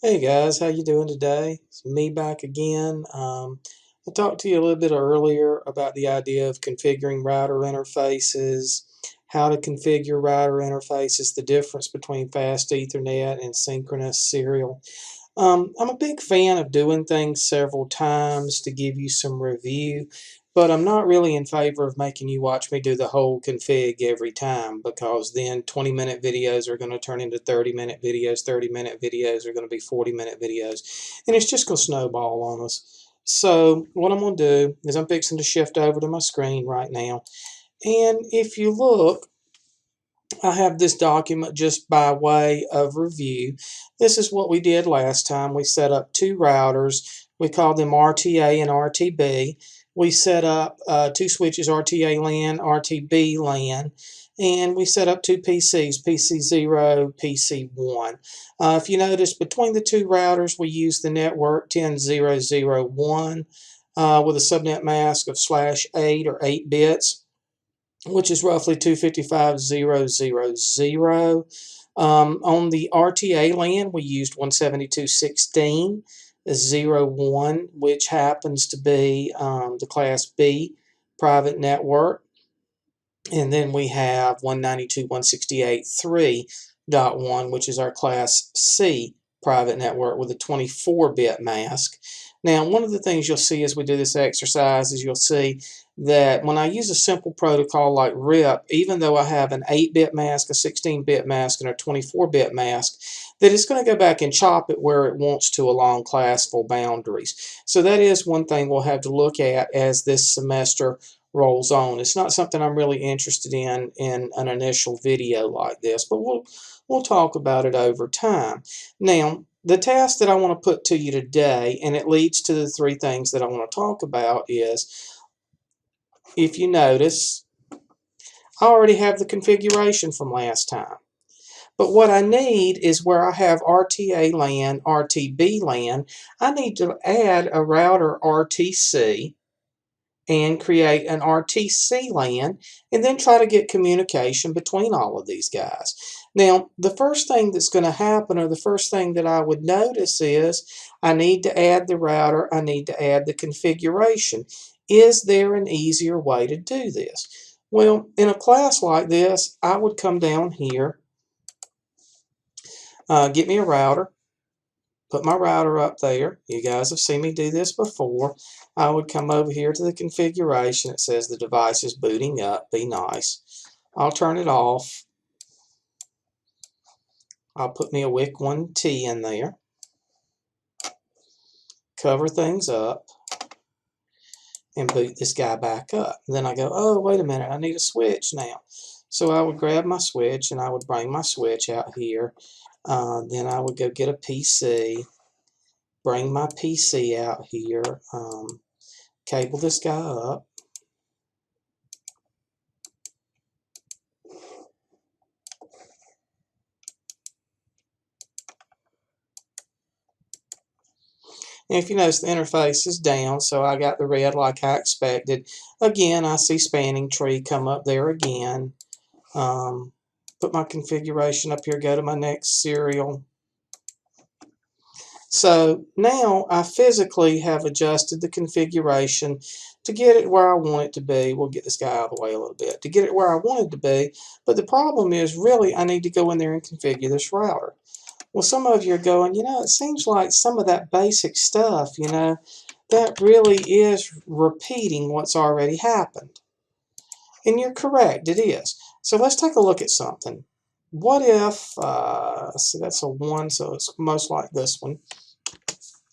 Hey guys, how you doing today? It's me back again. I talked to you a little bit earlier about the idea of configuring router interfaces, how to configure router interfaces, the difference between fast Ethernet and synchronous serial. I'm a big fan of doing things several times to give you some review, but I'm not really in favor of making you watch me do the whole config every time because then 20-minute videos are going to turn into 30-minute videos, 30-minute videos are going to be 40-minute videos, and it's just going to snowball on us. So what I'm going to do is I'm fixing to shift over to my screen right now, and if you look, I have this document just by way of review. This is what we did last time. We set up two routers. We called them RTA and RTB. We set up two switches, RTA LAN, RTB LAN, and we set up two PCs, PC0, PC1. If you notice, between the two routers, we used the network 10001 with a subnet mask of /8 or 8 bits, which is roughly 255.0.0.0. On the RTA LAN, we used 172.16.0.1, which happens to be the Class B private network. And then we have 192.168.3.1, which is our Class C private network with a 24-bit mask. Now, one of the things you'll see as we do this exercise is you'll see that when I use a simple protocol like RIP, even though I have an 8-bit mask, a 16-bit mask, and a 24-bit mask, that it's going to go back and chop it where it wants to along classful boundaries. So that is one thing we'll have to look at as this semester rolls on. It's not something I'm really interested in an initial video like this, but we'll talk about it over time. Now, the task that I want to put to you today, and it leads to the three things that I want to talk about, is, if you notice, I already have the configuration from last time. But what I need is where I have RTA LAN, RTB LAN, I need to add a router RTC and create an RTC LAN, and then try to get communication between all of these guys. Now, the first thing that's going to happen, or the first thing that I would notice, is I need to add the router, I need to add the configuration. Is there an easier way to do this? Well, in a class like this, I would come down here, get me a router, put my router up there. You guys have seen me do this before. I would come over here to the configuration. It says the device is booting up. Be nice. I'll turn it off. I'll put me a WIC 1T in there. Cover things up. And boot this guy back up. And then I go, oh, wait a minute. I need a switch now. So I would grab my switch and I would bring my switch out here. Then I would go get a PC. Bring my PC out here. Cable this guy up. And if you notice, the interface is down, so I got the red like I expected. Again, I see spanning tree come up there again. Put my configuration up here, go to my next serial. So now I physically have adjusted the configuration to get it where I want it to be. We'll get this guy out of the way a little bit. To get it where I want it to be, but the problem is really I need to go in there and configure this router. Well, some of you are going, it seems like some of that basic stuff, that really is repeating what's already happened. And you're correct, it is. So let's take a look at something. What if, see, that's a 1, so it's most like this one.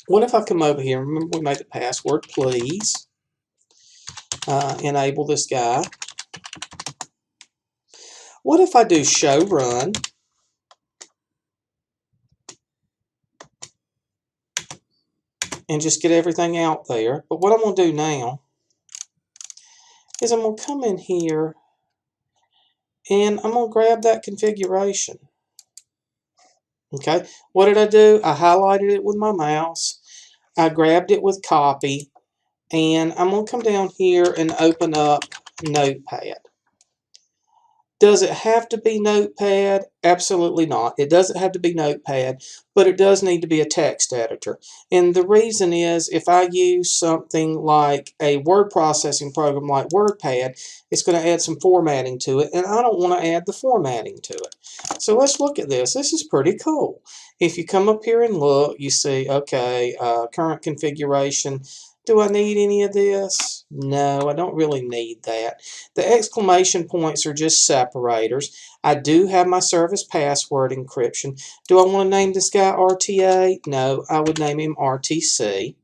What if I come over here, remember we made the password, please. Enable this guy. What if I do show run? And just get everything out there. But what I'm going to do now is I'm going to come in here and I'm going to grab that configuration. Okay, what did I do? I highlighted it with my mouse. I grabbed it with copy, and I'm going to come down here and open up Notepad. Does it have to be Notepad? Absolutely not. It doesn't have to be Notepad, but it does need to be a text editor. And the reason is if I use something like a word processing program like WordPad, it's going to add some formatting to it, and I don't want to add the formatting to it. So let's look at this. This is pretty cool. If you come up here and look, you see, okay, current configuration. Do I need any of this? No, I don't really need that. The exclamation points are just separators. I do have my service password encryption. Do I want to name this guy RTA? No, I would name him RTC.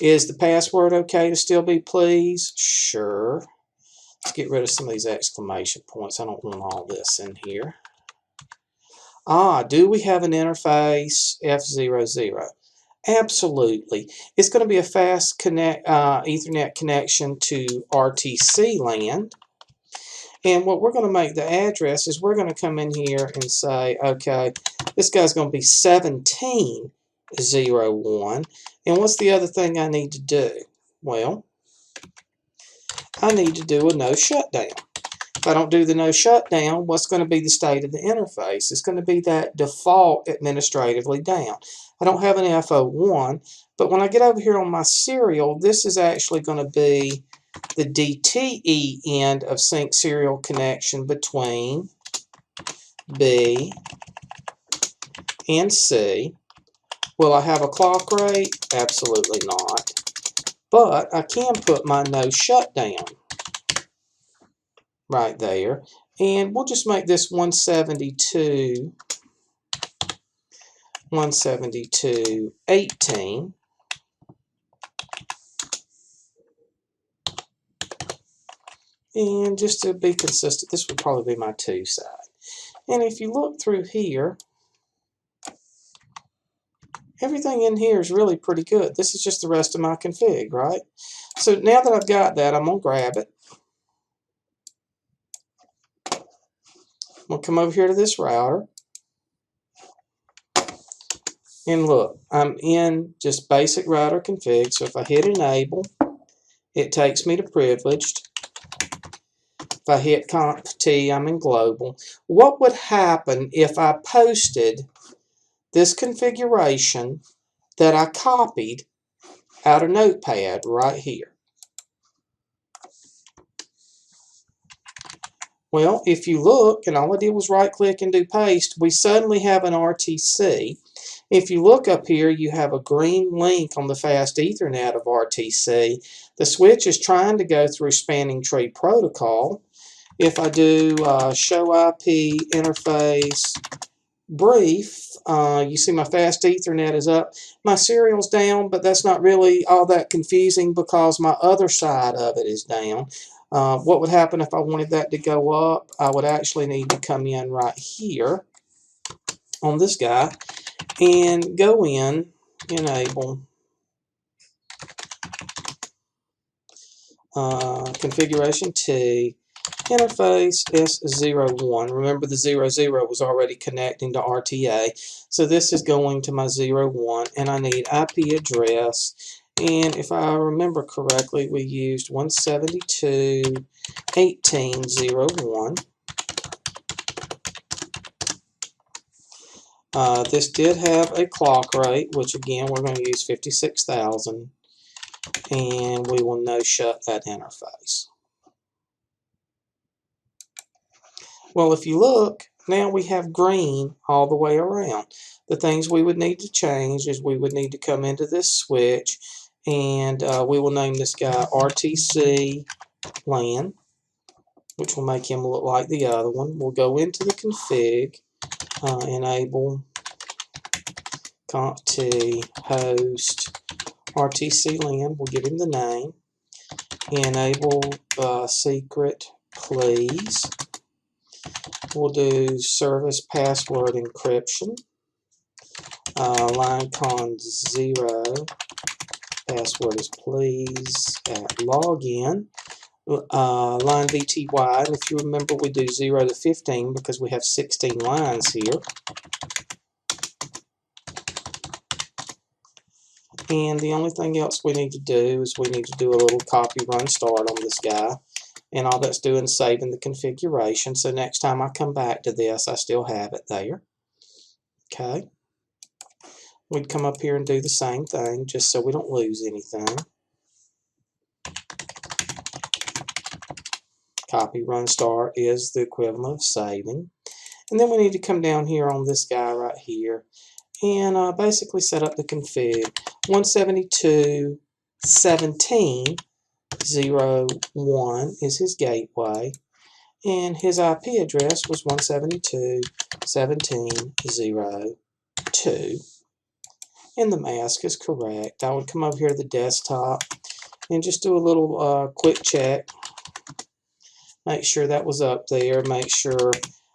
Is the password okay to still be please? Sure. Let's get rid of some of these exclamation points. I don't want all this in here. Do we have an interface F00? Absolutely. It's going to be a fast Ethernet connection to RTC land. And what we're going to make the address is we're going to come in here and say, okay, this guy's going to be 1701. And what's the other thing I need to do? Well, I need to do a no shutdown. If I don't do the no shutdown, what's going to be the state of the interface? It's going to be that default administratively down. I don't have an F01, but when I get over here on my serial, this is actually going to be the DTE end of sync serial connection between B and C. Will I have a clock rate? Absolutely not. But I can put my no shutdown right there. And we'll just make this 172.18. And just to be consistent, this would probably be my 2 side. And if you look through here, everything in here is really pretty good. This is just the rest of my config, right? So now that I've got that, I'm going to grab it. I'm going to come over here to this router. And look, I'm in just basic router config. So if I hit enable, it takes me to privileged. If I hit Conf-T, I'm in global. What would happen if I posted this configuration that I copied out of Notepad right here? Well, if you look, and all I did was right click and do paste, we suddenly have an RTC. If you look up here, you have a green link on the fast Ethernet of RTC. The switch is trying to go through spanning tree protocol. If I do show IP interface brief, you see my fast Ethernet is up. My serial's down, but that's not really all that confusing because my other side of it is down. What would happen if I wanted that to go up? I would actually need to come in right here on this guy and go in, enable, configuration T, interface S01. Remember the 00 was already connecting to RTA. So this is going to my 01 and I need IP address. And if I remember correctly, we used 172.18.01. This did have a clock rate, which again we're going to use 56,000. And we will no shut that interface. Well, if you look, now we have green all the way around. The things we would need to change is we would need to come into this switch and we will name this guy RTC LAN, which will make him look like the other one. We'll go into the config, enable conft host RTC LAN. We'll give him the name. Enable secret, please. We'll do service password encryption. Line con 0. Password is please at login. Line VTY. And if you remember, we do 0 to 15 because we have 16 lines here. And the only thing else we need to do is we need to do a little copy run start on this guy. And all that's doing is saving the configuration. So next time I come back to this, I still have it there. Okay. We'd come up here and do the same thing just so we don't lose anything. Copy, run, start is the equivalent of saving. And then we need to come down here on this guy right here and basically set up the config. 172.17.0.1 is his gateway, and his IP address was 172.17.0.2, and the mask is correct. I would come over here to the desktop and just do a little quick check. Make sure that was up there. Make sure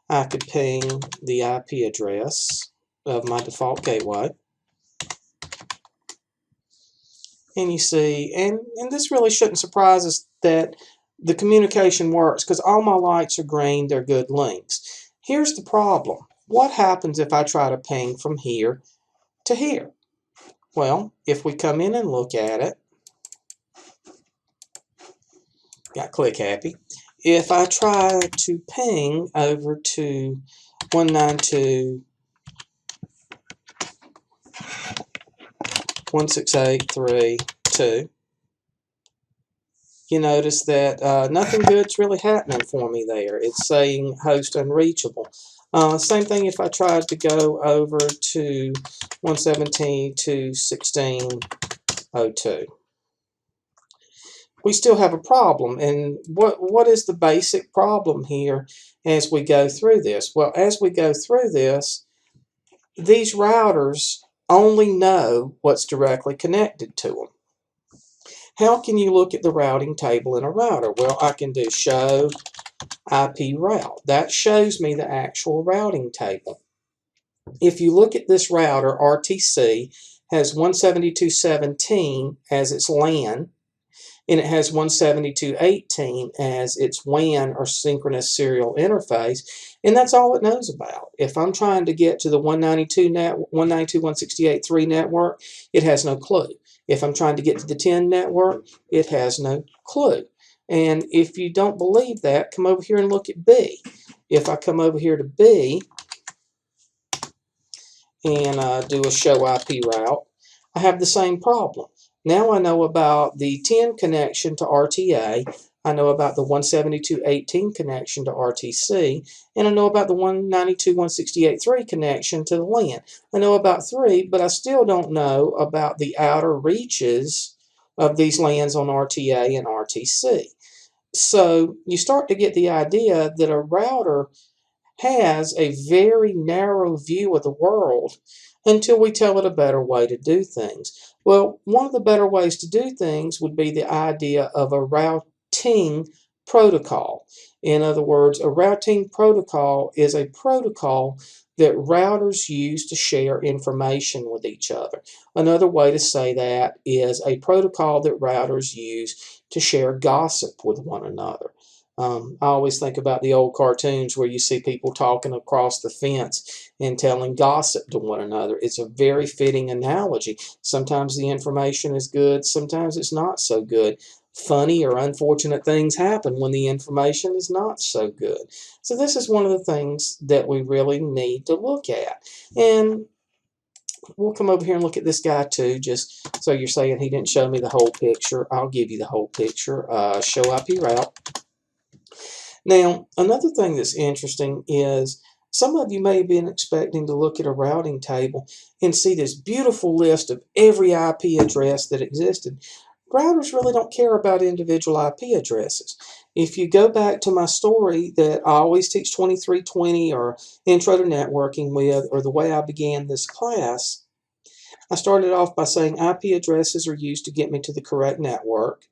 I could ping the IP address of my default gateway. And you see, and this really shouldn't surprise us that the communication works because all my lights are green, they're good links. Here's the problem. What happens if I try to ping from here to here? Well, if we come in and look at it, got click happy. If I try to ping over to 192.168.3.2, you notice that nothing good's really happening for me there. It's saying host unreachable. Same thing if I tried to go over to 117.2.16.02. We still have a problem. And what is the basic problem here as we go through this? Well, as we go through this, these routers only know what's directly connected to them. How can you look at the routing table in a router? Well, I can do show IP route. That shows me the actual routing table. If you look at this router, RTC has 172.17 as its LAN, and it has 172.18 as its WAN or synchronous serial interface, and that's all it knows about. If I'm trying to get to the 192.168.3 network, it has no clue. If I'm trying to get to the 10 network, it has no clue. And if you don't believe that, come over here and look at B. If I come over here to B and do a show IP route, I have the same problem. Now I know about the 10 connection to RTA, I know about the 172.18 connection to RTC, and I know about the 192.168.3 connection to the LAN. I know about 3, but I still don't know about the outer reaches of these LANs on RTA and RTC. So you start to get the idea that a router has a very narrow view of the world until we tell it a better way to do things. Well, one of the better ways to do things would be the idea of a routing protocol. In other words, a routing protocol is a protocol that routers use to share information with each other. Another way to say that is a protocol that routers use to share gossip with one another. I always think about the old cartoons where you see people talking across the fence and telling gossip to one another. It's a very fitting analogy. Sometimes the information is good, sometimes it's not so good. Funny or unfortunate things happen when the information is not so good. So this is one of the things that we really need to look at. And we'll come over here and look at this guy too, just so you're saying he didn't show me the whole picture. I'll give you the whole picture. Show IP route. Now, another thing that's interesting is some of you may have been expecting to look at a routing table and see this beautiful list of every IP address that existed. Routers really don't care about individual IP addresses. If you go back to my story that I always teach 2320 or Intro to Networking with, or the way I began this class, I started off by saying IP addresses are used to get me to the correct network,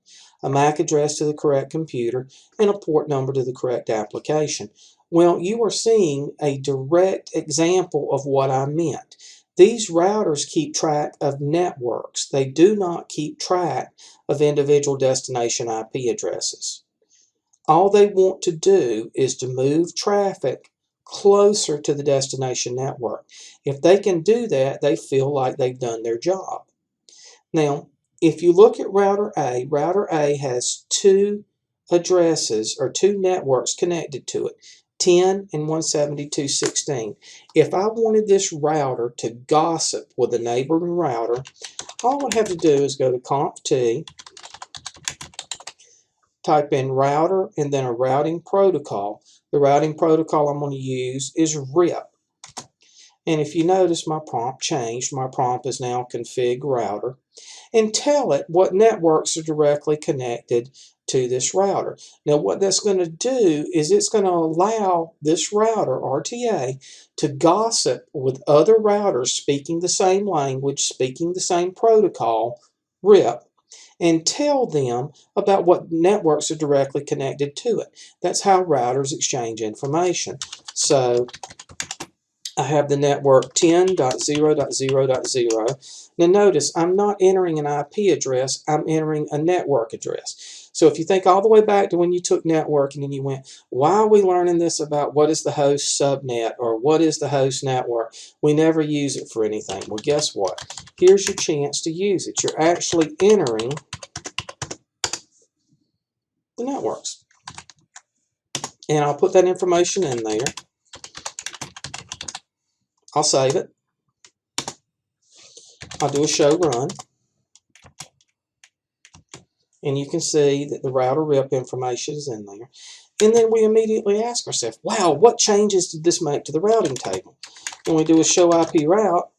a MAC address to the correct computer, and a port number to the correct application. Well, you are seeing a direct example of what I meant. These routers keep track of networks. They do not keep track of individual destination IP addresses. All they want to do is to move traffic closer to the destination network. If they can do that, they feel like they've done their job. Now, if you look at router A has 2 addresses or two networks connected to it, 10 and 172.16. If I wanted this router to gossip with a neighboring router, all I would have to do is go to conft, type in router and then a routing protocol. The routing protocol I'm going to use is RIP. And if you notice, my prompt changed. My prompt is now config router. And tell it what networks are directly connected to this router. Now what that's going to do is it's going to allow this router, RTA, to gossip with other routers speaking the same language, speaking the same protocol, RIP, and tell them about what networks are directly connected to it. That's how routers exchange information. So I have the network 10.0.0.0. Now notice, I'm not entering an IP address, I'm entering a network address. So if you think all the way back to when you took networking and you went, why are we learning this about what is the host subnet or what is the host network? We never use it for anything. Well, guess what? Here's your chance to use it. You're actually entering the networks. And I'll put that information in there. I'll save it. I'll do a show run. And you can see that the router RIP information is in there. And then we immediately ask ourselves, wow, what changes did this make to the routing table? And we do a show IP route,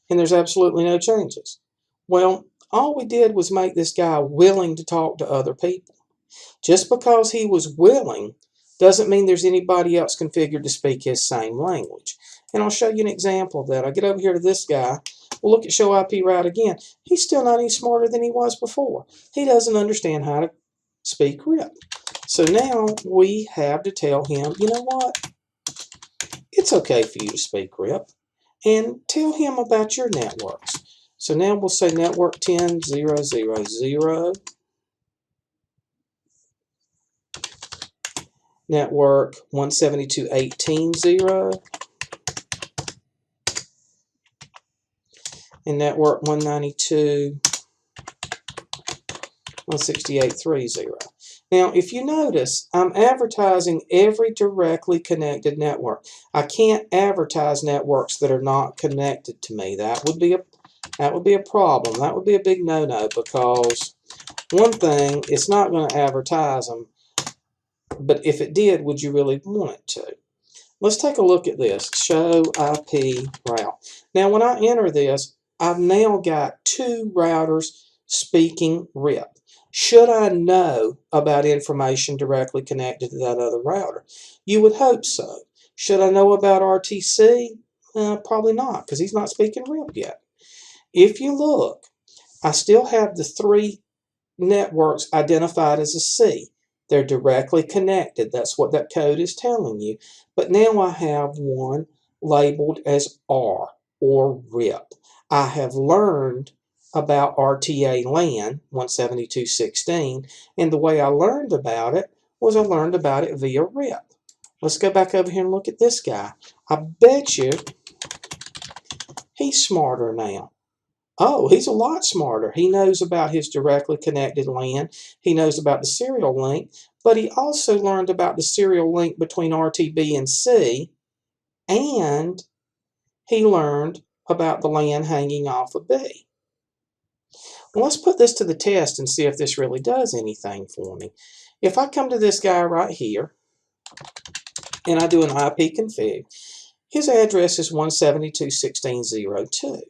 and there's absolutely no changes. Well, all we did was make this guy willing to talk to other people. Just because he was willing doesn't mean there's anybody else configured to speak his same language. And I'll show you an example of that. I get over here to this guy. We'll look at show IP route again. He's still not any smarter than he was before. He doesn't understand how to speak RIP. So now we have to tell him, you know what? It's okay for you to speak RIP. And tell him about your networks. So now we'll say network 10.0.0.0. Network 172.18.0. And network 192.168.3.0. Now, if you notice, I'm advertising every directly connected network. I can't advertise networks that are not connected to me. That would be a problem. That would be a big no-no, because one thing, it's not going to advertise them. But if it did, would you really want it to? Let's take a look at this. Show IP route. Now, when I enter this, I've now got two routers speaking RIP. Should I know about information directly connected to that other router? You would hope so. Should I know about RTC? Probably not, because he's not speaking RIP yet. If you look, I still have the three networks identified as a C. They're directly connected. That's what that code is telling you. But now I have one labeled as R, or RIP. I have learned about RTA LAN 172.16, and the way I learned about it was I learned about it via RIP. Let's go back over here and look at this guy. I bet you he's smarter now. Oh, he's a lot smarter. He knows about his directly connected LAN. He knows about the serial link, but he also learned about the serial link between RTB and C, and he learned about the LAN hanging off of B. Well, let's put this to the test and see if this really does anything for me. If I come to this guy right here, and I do an IP config, his address is 172.16.02.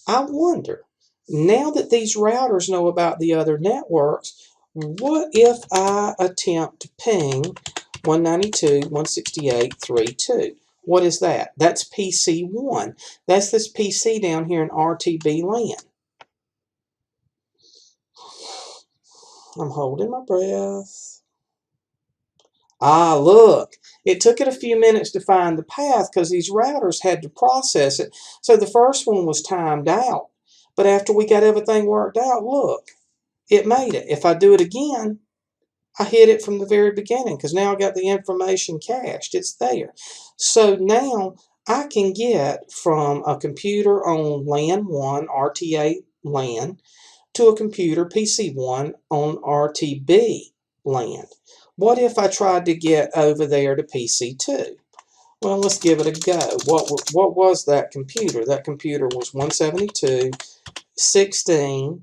I wonder, now that these routers know about the other networks, what if I attempt to ping 192.168.3.2? What is that? That's PC1. That's this PC down here in RTB LAN. I'm holding my breath. Ah, look, it took it a few minutes to find the path because these routers had to process it. So the first one was timed out. But after we got everything worked out, look, it made it. If I do it again, I hit it from the very beginning because now I got the information cached. It's there. So now I can get from a computer on LAN 1, RTA LAN, to a computer PC1 on RTB land. What if I tried to get over there to PC2? Well, let's give it a go. What was that computer? That computer was 172.16,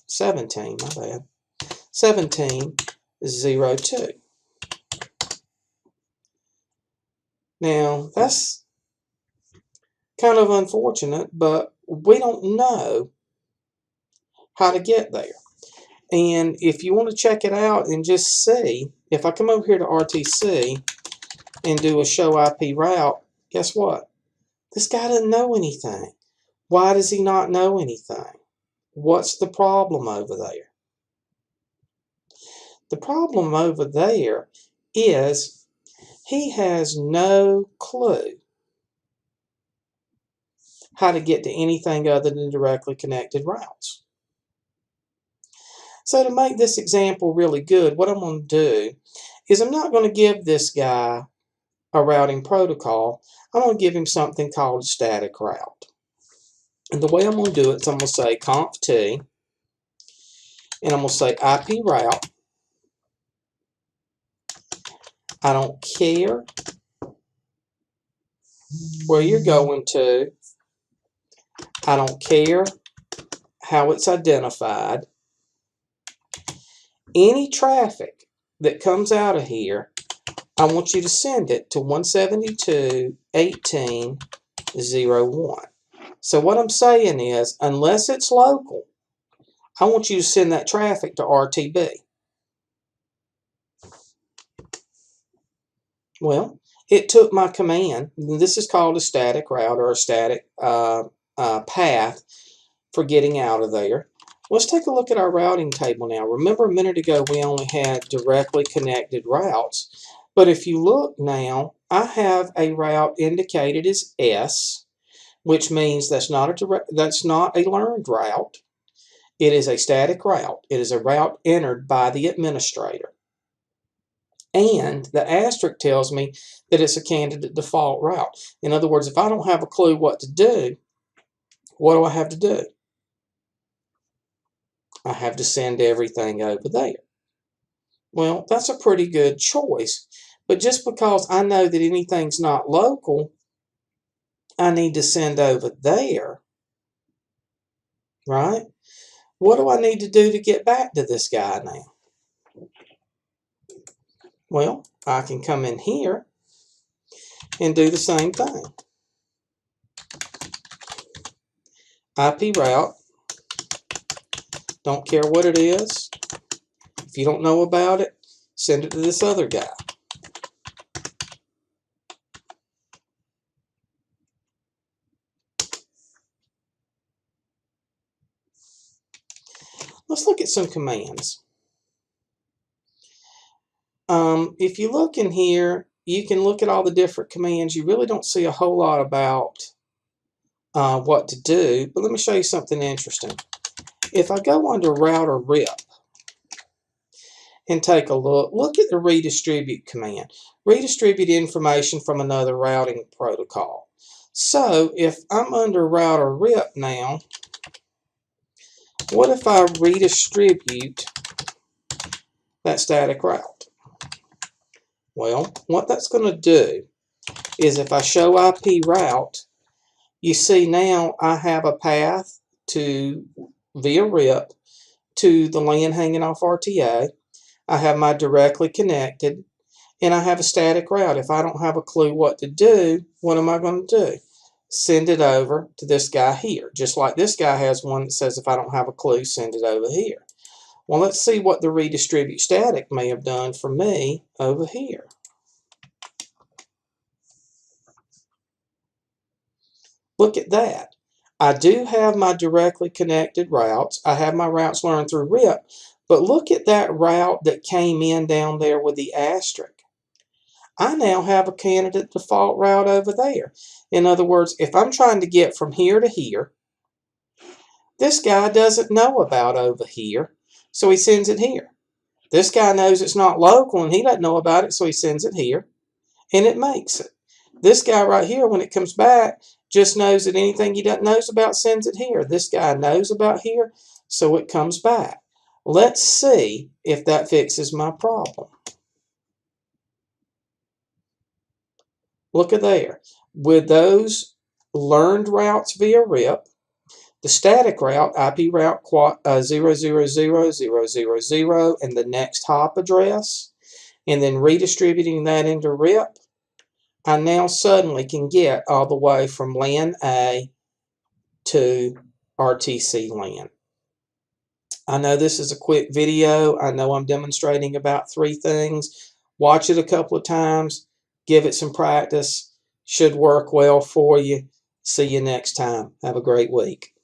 17, my bad. 17.02. Now, that's kind of unfortunate, but we don't know how to get there. And if you want to check it out and just see, if I come over here to RTC and do a show IP route, guess what? This guy doesn't know anything. Why does he not know anything? What's the problem over there? The problem over there is he has no clue how to get to anything other than directly connected routes. So to make this example really good, what I'm going to do is I'm not going to give this guy a routing protocol. I'm going to give him something called a static route. And the way I'm going to do it is I'm going to say conft, and I'm going to say IP route. I don't care where you're going to. I don't care how it's identified. Any traffic that comes out of here, I want you to send it to 172.18.01. So what I'm saying is, unless it's local, I want you to send that traffic to RTB. Well, it took my command. This is called a static route or a static path for getting out of there. Let's take a look at our routing table now. Remember a minute ago we only had directly connected routes. But if you look now, I have a route indicated as S, which means that's not a learned route. It is a static route. It is a route entered by the administrator. And the asterisk tells me that it's a candidate default route. In other words, if I don't have a clue what to do, what do I have to do? I have to send everything over there. Well, that's a pretty good choice. But just because I know that anything's not local, I need to send over there, right? What do I need to do to get back to this guy now? Well, I can come in here and do the same thing. IP route. Don't care what it is. If you don't know about it, send it to this other guy. Let's look at some commands. If you look in here, you can look at all the different commands. You really don't see a whole lot about what to do, but let me show you something interesting. If I go under router rip and take a look at the redistribute command. Redistribute information from another routing protocol. So if I'm under router rip now, what if I redistribute that static route? Well, what that's going to do is if I show IP route, you see now I have a path via RIP to the LAN hanging off RTA. I have my directly connected, and I have a static route. If I don't have a clue what to do, what am I going to do? Send it over to this guy here. Just like this guy has one that says if I don't have a clue, send it over here. Well, let's see what the redistribute static may have done for me over here. Look at that. I do have my directly connected routes. I have my routes learned through RIP, but look at that route that came in down there with the asterisk. I now have a candidate default route over there. In other words, if I'm trying to get from here to here, this guy doesn't know about over here, so he sends it here. This guy knows it's not local and he doesn't know about it, so he sends it here, and it makes it. This guy right here, when it comes back, just knows that anything he doesn't know about sends it here. This guy knows about here, so it comes back. Let's see if that fixes my problem. Look at there. With those learned routes via RIP, the static route, IP route 0000000, and the next hop address, and then redistributing that into RIP, I now suddenly can get all the way from LAN A to RTC LAN. I know this is a quick video. I know I'm demonstrating about 3 things. Watch it a couple of times. Give it some practice. Should work well for you. See you next time. Have a great week.